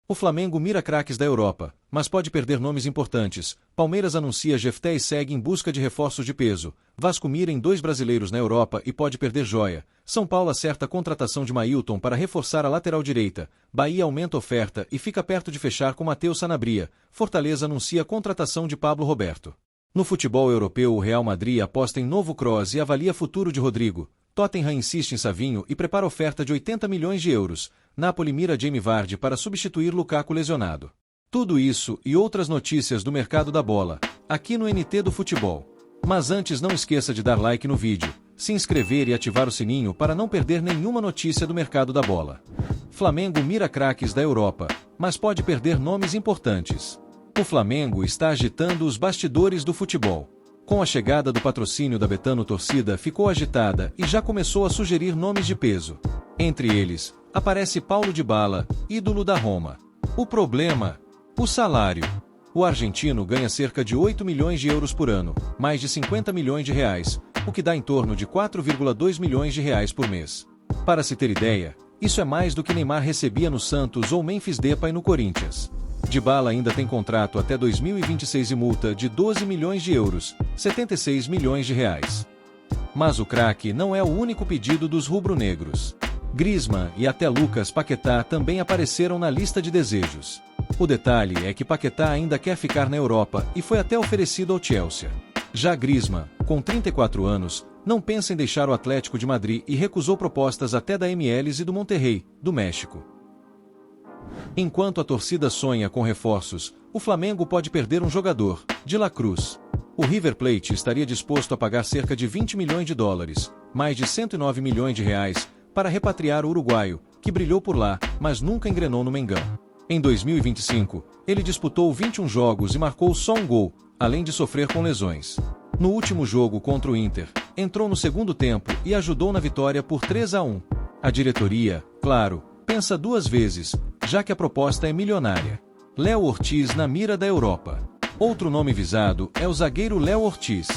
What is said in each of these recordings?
O Flamengo mira craques da Europa, mas pode perder nomes importantes. Palmeiras anuncia Jefté e segue em busca de reforços de peso. Vasco mira em 2 brasileiros na Europa e pode perder joia. São Paulo acerta a contratação de Mailton para reforçar a lateral direita. Bahia aumenta a oferta e fica perto de fechar com Matheus Sanabria. Fortaleza anuncia a contratação de Pablo Roberto. No futebol europeu, o Real Madrid aposta em novo Kroos e avalia futuro de Rodrigo. Tottenham insiste em Savinho e prepara oferta de 80 milhões de euros. Napoli mira Jamie Vardy para substituir Lukaku lesionado. Tudo isso e outras notícias do mercado da bola, aqui no NT do Futebol. Mas antes não esqueça de dar like no vídeo, se inscrever e ativar o sininho para não perder nenhuma notícia do mercado da bola. Flamengo mira craques da Europa, mas pode perder nomes importantes. O Flamengo está agitando os bastidores do futebol. Com a chegada do patrocínio da Betano, torcida ficou agitada e já começou a sugerir nomes de peso. Entre eles, aparece Paulo Dybala, ídolo da Roma. O problema? O salário. O argentino ganha cerca de 8 milhões de euros por ano, mais de 50 milhões de reais, o que dá em torno de 4,2 milhões de reais por mês. Para se ter ideia, isso é mais do que Neymar recebia no Santos ou Memphis Depay no Corinthians. Dybala ainda tem contrato até 2026 e multa de 12 milhões de euros, 76 milhões de reais. Mas o craque não é o único pedido dos rubro-negros. Griezmann e até Lucas Paquetá também apareceram na lista de desejos. O detalhe é que Paquetá ainda quer ficar na Europa e foi até oferecido ao Chelsea. Já Griezmann, com 34 anos, não pensa em deixar o Atlético de Madrid e recusou propostas até da MLS e do Monterrey, do México. Enquanto a torcida sonha com reforços, o Flamengo pode perder um jogador, De La Cruz. O River Plate estaria disposto a pagar cerca de 20 milhões de dólares, mais de 109 milhões de reais, para repatriar o uruguaio, que brilhou por lá, mas nunca engrenou no Mengão. Em 2025, ele disputou 21 jogos e marcou só um gol, além de sofrer com lesões. No último jogo contra o Inter, entrou no segundo tempo e ajudou na vitória por 3-1. A diretoria, claro, pensa 2 vezes, já que a proposta é milionária. Léo Ortiz na mira da Europa. Outro nome visado é o zagueiro Léo Ortiz.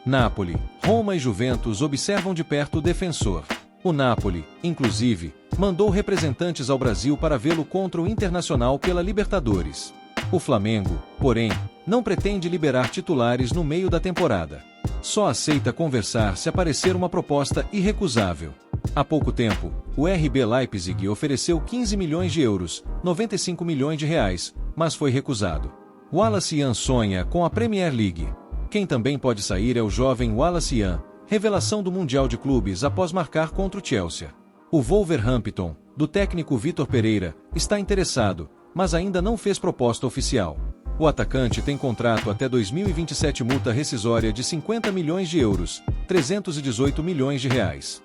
Napoli, Roma e Juventus observam de perto o defensor. O Napoli, inclusive, mandou representantes ao Brasil para vê-lo contra o Internacional pela Libertadores. O Flamengo, porém, não pretende liberar titulares no meio da temporada. Só aceita conversar se aparecer uma proposta irrecusável. Há pouco tempo, o RB Leipzig ofereceu 15 milhões de euros, 95 milhões de reais, mas foi recusado. Wallace Ian sonha com a Premier League. Quem também pode sair é o jovem Wallace Ian, revelação do Mundial de Clubes após marcar contra o Chelsea. O Wolverhampton, do técnico Vitor Pereira, está interessado, mas ainda não fez proposta oficial. O atacante tem contrato até 2027, multa rescisória de 50 milhões de euros, 318 milhões de reais.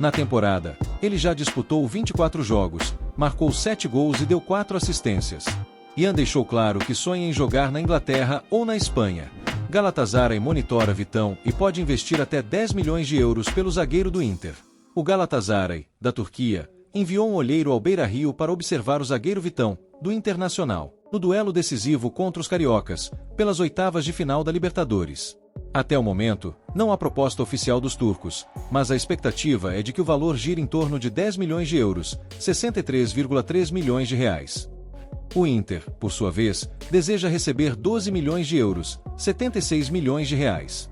Na temporada, ele já disputou 24 jogos, marcou 7 gols e deu 4 assistências. Ian deixou claro que sonha em jogar na Inglaterra ou na Espanha. Galatasaray monitora Vitão e pode investir até 10 milhões de euros pelo zagueiro do Inter. O Galatasaray, da Turquia, enviou um olheiro ao Beira-Rio para observar o zagueiro Vitão, do Internacional, no duelo decisivo contra os cariocas, pelas oitavas de final da Libertadores. Até o momento, não há proposta oficial dos turcos, mas a expectativa é de que o valor gire em torno de 10 milhões de euros, 63,3 milhões de reais. O Inter, por sua vez, deseja receber 12 milhões de euros, 76 milhões de reais.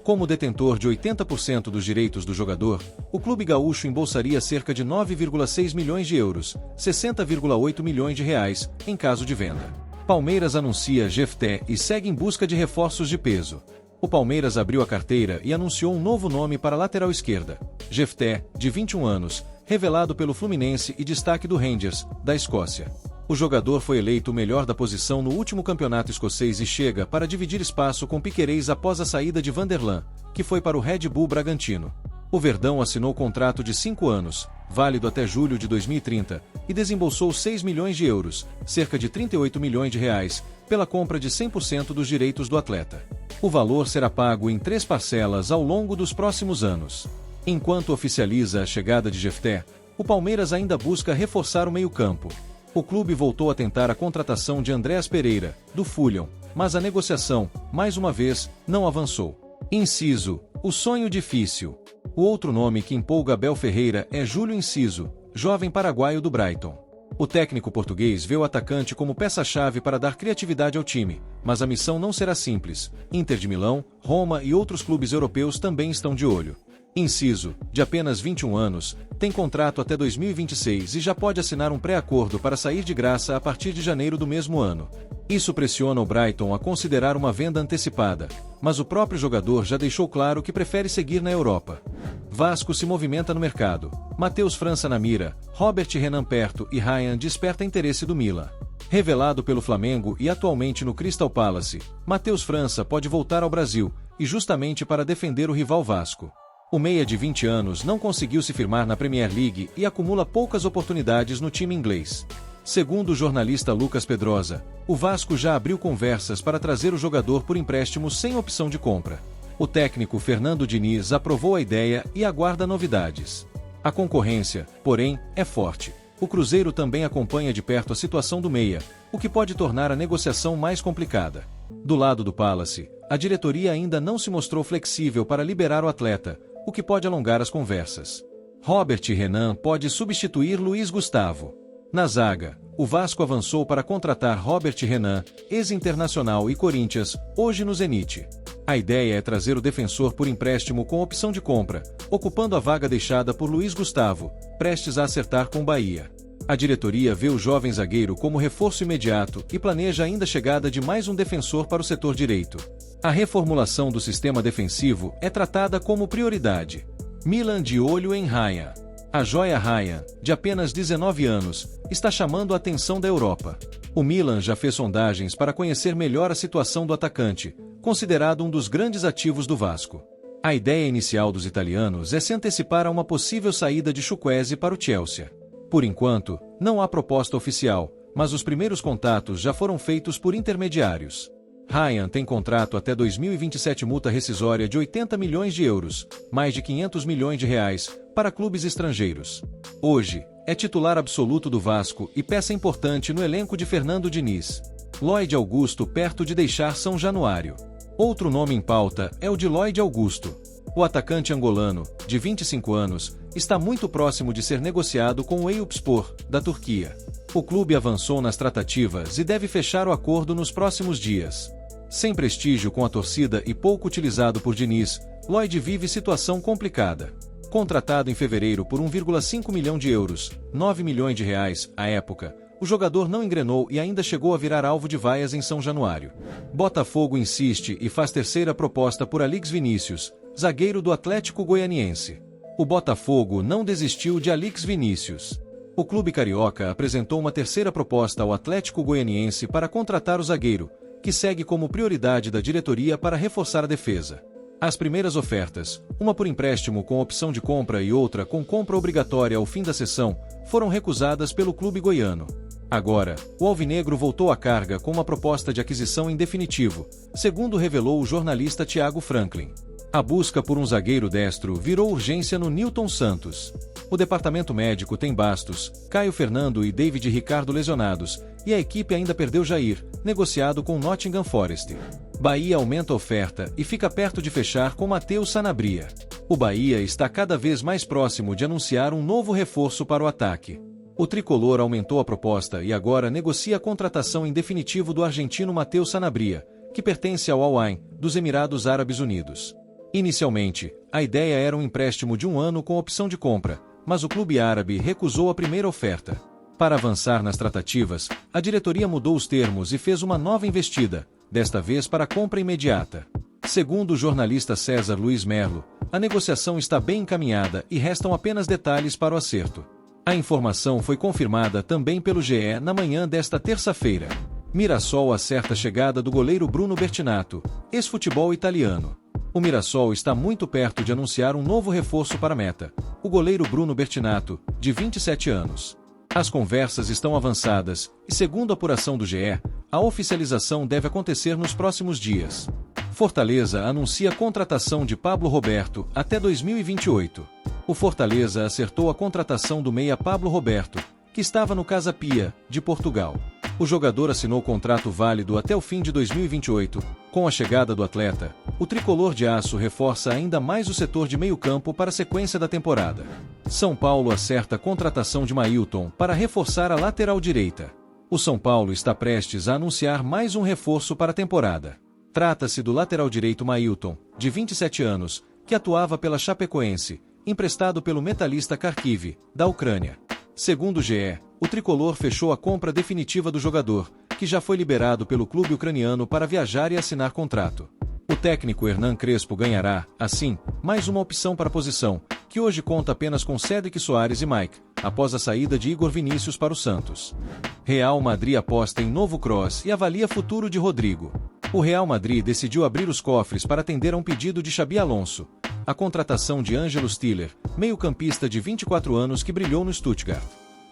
Como detentor de 80% dos direitos do jogador, o clube gaúcho embolsaria cerca de 9,6 milhões de euros, 60,8 milhões de reais, em caso de venda. Palmeiras anuncia Jefté e segue em busca de reforços de peso. O Palmeiras abriu a carteira e anunciou um novo nome para a lateral esquerda, Jefté, de 21 anos, revelado pelo Fluminense e destaque do Rangers, da Escócia. O jogador foi eleito o melhor da posição no último campeonato escocês e chega para dividir espaço com Piquerez após a saída de Vanderlan, que foi para o Red Bull Bragantino. O Verdão assinou contrato de 5 anos, válido até julho de 2030, e desembolsou 6 milhões de euros, cerca de 38 milhões de reais, pela compra de 100% dos direitos do atleta. O valor será pago em 3 parcelas ao longo dos próximos anos. Enquanto oficializa a chegada de Jefté, o Palmeiras ainda busca reforçar o meio-campo. O clube voltou a tentar a contratação de Andréas Pereira, do Fulham, mas a negociação, mais uma vez, não avançou. Inciso, o sonho difícil. O outro nome que empolga Abel Ferreira é Júlio Inciso, jovem paraguaio do Brighton. O técnico português vê o atacante como peça-chave para dar criatividade ao time, mas a missão não será simples. Inter de Milão, Roma e outros clubes europeus também estão de olho. Inciso, de apenas 21 anos, tem contrato até 2026 e já pode assinar um pré-acordo para sair de graça a partir de janeiro do mesmo ano. Isso pressiona o Brighton a considerar uma venda antecipada, mas o próprio jogador já deixou claro que prefere seguir na Europa. Vasco se movimenta no mercado. Matheus França na mira, Robert Renan perto e Ryan desperta interesse do Milan. Revelado pelo Flamengo e atualmente no Crystal Palace, Matheus França pode voltar ao Brasil, e justamente para defender o rival Vasco. O meia de 20 anos não conseguiu se firmar na Premier League e acumula poucas oportunidades no time inglês. Segundo o jornalista Lucas Pedrosa, o Vasco já abriu conversas para trazer o jogador por empréstimo sem opção de compra. O técnico Fernando Diniz aprovou a ideia e aguarda novidades. A concorrência, porém, é forte. O Cruzeiro também acompanha de perto a situação do meia, o que pode tornar a negociação mais complicada. Do lado do Palace, a diretoria ainda não se mostrou flexível para liberar o atleta, o que pode alongar as conversas. Robert Renan pode substituir Luiz Gustavo. Na zaga, o Vasco avançou para contratar Robert Renan, ex-Internacional e Corinthians, hoje no Zenit. A ideia é trazer o defensor por empréstimo com opção de compra, ocupando a vaga deixada por Luiz Gustavo, prestes a acertar com o Bahia. A diretoria vê o jovem zagueiro como reforço imediato e planeja ainda a chegada de mais um defensor para o setor direito. A reformulação do sistema defensivo é tratada como prioridade. Milan de olho em Ryan. A joia Ryan, de apenas 19 anos, está chamando a atenção da Europa. O Milan já fez sondagens para conhecer melhor a situação do atacante, considerado um dos grandes ativos do Vasco. A ideia inicial dos italianos é se antecipar a uma possível saída de Chukwueze para o Chelsea. Por enquanto, não há proposta oficial, mas os primeiros contatos já foram feitos por intermediários. Ryan tem contrato até 2027, multa rescisória de 80 milhões de euros, mais de 500 milhões de reais, para clubes estrangeiros. Hoje, é titular absoluto do Vasco e peça importante no elenco de Fernando Diniz. Lloyd Augusto perto de deixar São Januário. Outro nome em pauta é o de Lloyd Augusto. O atacante angolano, de 25 anos, está muito próximo de ser negociado com o Eyüpspor, da Turquia. O clube avançou nas tratativas e deve fechar o acordo nos próximos dias. Sem prestígio com a torcida e pouco utilizado por Diniz, Lloyd vive situação complicada. Contratado em fevereiro por 1,5 milhão de euros, 9 milhões de reais, à época, o jogador não engrenou e ainda chegou a virar alvo de vaias em São Januário. Botafogo insiste e faz terceira proposta por Alix Vinícius, zagueiro do Atlético Goianiense. O Botafogo não desistiu de Alix Vinícius. O clube carioca apresentou uma terceira proposta ao Atlético Goianiense para contratar o zagueiro, que segue como prioridade da diretoria para reforçar a defesa. As primeiras ofertas, uma por empréstimo com opção de compra e outra com compra obrigatória ao fim da cessão, foram recusadas pelo clube goiano. Agora, o alvinegro voltou à carga com uma proposta de aquisição em definitivo, segundo revelou o jornalista Thiago Franklin. A busca por um zagueiro destro virou urgência no Nilton Santos. O departamento médico tem Bastos, Caio Fernando e David Ricardo lesionados, e a equipe ainda perdeu Jair, negociado com Nottingham Forest. Bahia aumenta a oferta e fica perto de fechar com Matheus Sanabria. O Bahia está cada vez mais próximo de anunciar um novo reforço para o ataque. O tricolor aumentou a proposta e agora negocia a contratação em definitivo do argentino Matheus Sanabria, que pertence ao Al Ain, dos Emirados Árabes Unidos. Inicialmente, a ideia era um empréstimo de 1 ano com opção de compra, mas o clube árabe recusou a primeira oferta. Para avançar nas tratativas, a diretoria mudou os termos e fez uma nova investida, desta vez para compra imediata. Segundo o jornalista César Luiz Merlo, a negociação está bem encaminhada e restam apenas detalhes para o acerto. A informação foi confirmada também pelo GE na manhã desta terça-feira. Mirassol acerta a chegada do goleiro Bruno Bertinato, ex-futebol italiano. O Mirassol está muito perto de anunciar um novo reforço para a meta, o goleiro Bruno Bertinato, de 27 anos. As conversas estão avançadas e, segundo a apuração do GE, a oficialização deve acontecer nos próximos dias. Fortaleza anuncia a contratação de Pablo Roberto até 2028. O Fortaleza acertou a contratação do meia Pablo Roberto, que estava no Casa Pia, de Portugal. O jogador assinou contrato válido até o fim de 2028. Com a chegada do atleta, o tricolor de aço reforça ainda mais o setor de meio-campo para a sequência da temporada. São Paulo acerta a contratação de Mailton para reforçar a lateral direita. O São Paulo está prestes a anunciar mais um reforço para a temporada. Trata-se do lateral direito Mailton, de 27 anos, que atuava pela Chapecoense, emprestado pelo Metalista Kharkiv, da Ucrânia. Segundo o GE, o tricolor fechou a compra definitiva do jogador, que já foi liberado pelo clube ucraniano para viajar e assinar contrato. O técnico Hernan Crespo ganhará, assim, mais uma opção para a posição, que hoje conta apenas com Cédric Soares e Mike, após a saída de Igor Vinícius para o Santos. Real Madrid aposta em novo Kroos e avalia futuro de Rodrigo. O Real Madrid decidiu abrir os cofres para atender a um pedido de Xabi Alonso, a contratação de Ângelo Stiller, meio-campista de 24 anos que brilhou no Stuttgart.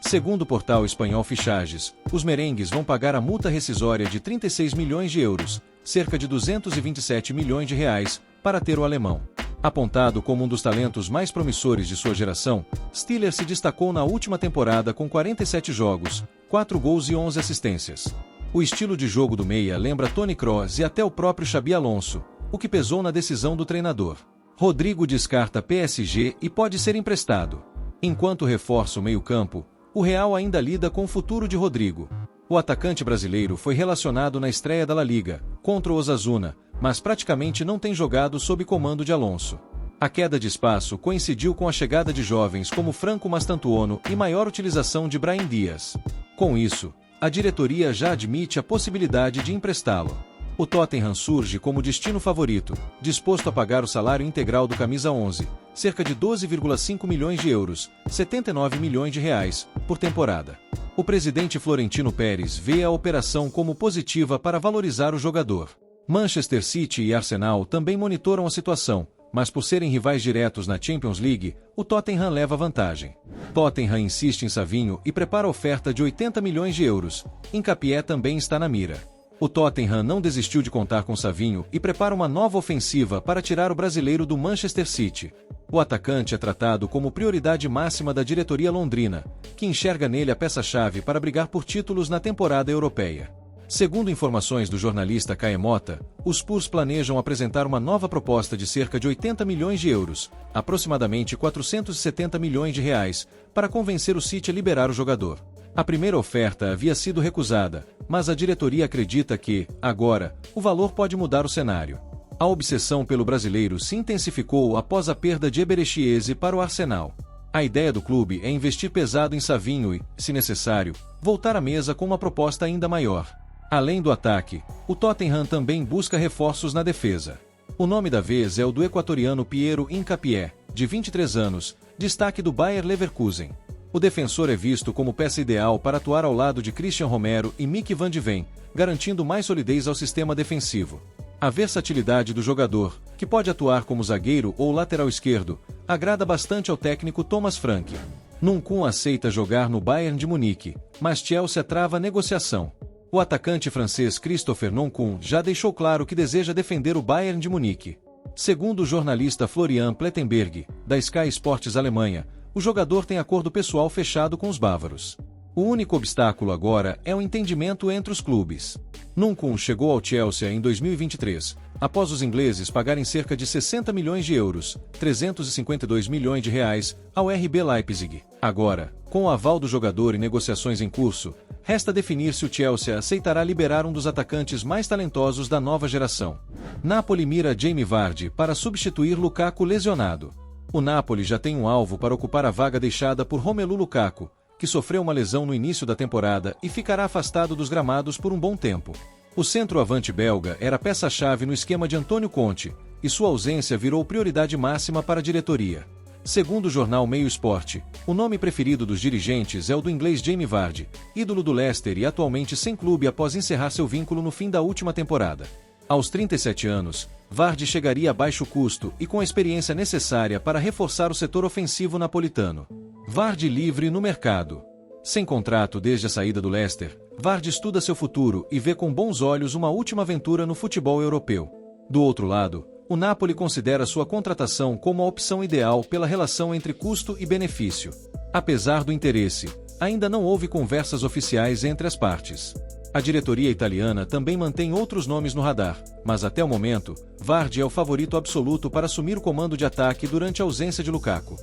Segundo o portal espanhol Fichajes, os merengues vão pagar a multa rescisória de 36 milhões de euros, cerca de 227 milhões de reais, para ter o alemão. Apontado como um dos talentos mais promissores de sua geração, Stiller se destacou na última temporada com 47 jogos, 4 gols e 11 assistências. O estilo de jogo do meia lembra Toni Kroos e até o próprio Xabi Alonso, o que pesou na decisão do treinador. Rodrigo descarta PSG e pode ser emprestado. Enquanto reforça o meio-campo, o Real ainda lida com o futuro de Rodrigo. O atacante brasileiro foi relacionado na estreia da La Liga, contra o Osasuna, mas praticamente não tem jogado sob comando de Alonso. A queda de espaço coincidiu com a chegada de jovens como Franco Mastantuono e maior utilização de Brahim Dias. Com isso, a diretoria já admite a possibilidade de emprestá-lo. O Tottenham surge como destino favorito, disposto a pagar o salário integral do camisa 11, cerca de 12,5 milhões de euros, 79 milhões de reais, por temporada. O presidente Florentino Pérez vê a operação como positiva para valorizar o jogador. Manchester City e Arsenal também monitoram a situação, mas por serem rivais diretos na Champions League, o Tottenham leva vantagem. Tottenham insiste em Savinho e prepara a oferta de 80 milhões de euros. Hincapié também está na mira. O Tottenham não desistiu de contar com Savinho e prepara uma nova ofensiva para tirar o brasileiro do Manchester City. O atacante é tratado como prioridade máxima da diretoria londrina, que enxerga nele a peça-chave para brigar por títulos na temporada europeia. Segundo informações do jornalista Caê Mota, os Spurs planejam apresentar uma nova proposta de cerca de 80 milhões de euros, aproximadamente 470 milhões de reais, para convencer o City a liberar o jogador. A primeira oferta havia sido recusada, mas a diretoria acredita que, agora, o valor pode mudar o cenário. A obsessão pelo brasileiro se intensificou após a perda de Eberechi Eze para o Arsenal. A ideia do clube é investir pesado em Savinho e, se necessário, voltar à mesa com uma proposta ainda maior. Além do ataque, o Tottenham também busca reforços na defesa. O nome da vez é o do equatoriano Piero Hincapié, de 23 anos, destaque do Bayer Leverkusen. O defensor é visto como peça ideal para atuar ao lado de Christian Romero e Mick van de Ven, garantindo mais solidez ao sistema defensivo. A versatilidade do jogador, que pode atuar como zagueiro ou lateral esquerdo, agrada bastante ao técnico Thomas Frank. Nkunku aceita jogar no Bayern de Munique, mas Chelsea trava a negociação. O atacante francês Christopher Nkunku já deixou claro que deseja defender o Bayern de Munique. Segundo o jornalista Florian Plettenberg, da Sky Sports Alemanha, o jogador tem acordo pessoal fechado com os bávaros. O único obstáculo agora é o entendimento entre os clubes. Nkunku chegou ao Chelsea em 2023, após os ingleses pagarem cerca de 60 milhões de euros, 352 milhões de reais, ao RB Leipzig. Agora, com o aval do jogador e negociações em curso, resta definir se o Chelsea aceitará liberar um dos atacantes mais talentosos da nova geração. Napoli mira Jamie Vardy para substituir Lukaku lesionado. O Napoli já tem um alvo para ocupar a vaga deixada por Romelu Lukaku, que sofreu uma lesão no início da temporada e ficará afastado dos gramados por um bom tempo. O centroavante belga era peça-chave no esquema de Antônio Conte, e sua ausência virou prioridade máxima para a diretoria. Segundo o jornal Meio Esporte, o nome preferido dos dirigentes é o do inglês Jamie Vardy, ídolo do Leicester e atualmente sem clube após encerrar seu vínculo no fim da última temporada. Aos 37 anos, Vardy chegaria a baixo custo e com a experiência necessária para reforçar o setor ofensivo napolitano. Vardy livre no mercado. Sem contrato desde a saída do Leicester, Vardy estuda seu futuro e vê com bons olhos uma última aventura no futebol europeu. Do outro lado, o Napoli considera sua contratação como a opção ideal pela relação entre custo e benefício. Apesar do interesse, ainda não houve conversas oficiais entre as partes. A diretoria italiana também mantém outros nomes no radar, mas até o momento, Vardy é o favorito absoluto para assumir o comando de ataque durante a ausência de Lukaku.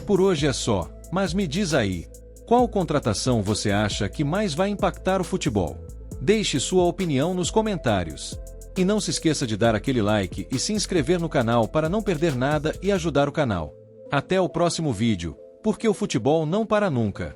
Por hoje é só, mas me diz aí, qual contratação você acha que mais vai impactar o futebol? Deixe sua opinião nos comentários. E não se esqueça de dar aquele like e se inscrever no canal para não perder nada e ajudar o canal. Até o próximo vídeo, porque o futebol não para nunca.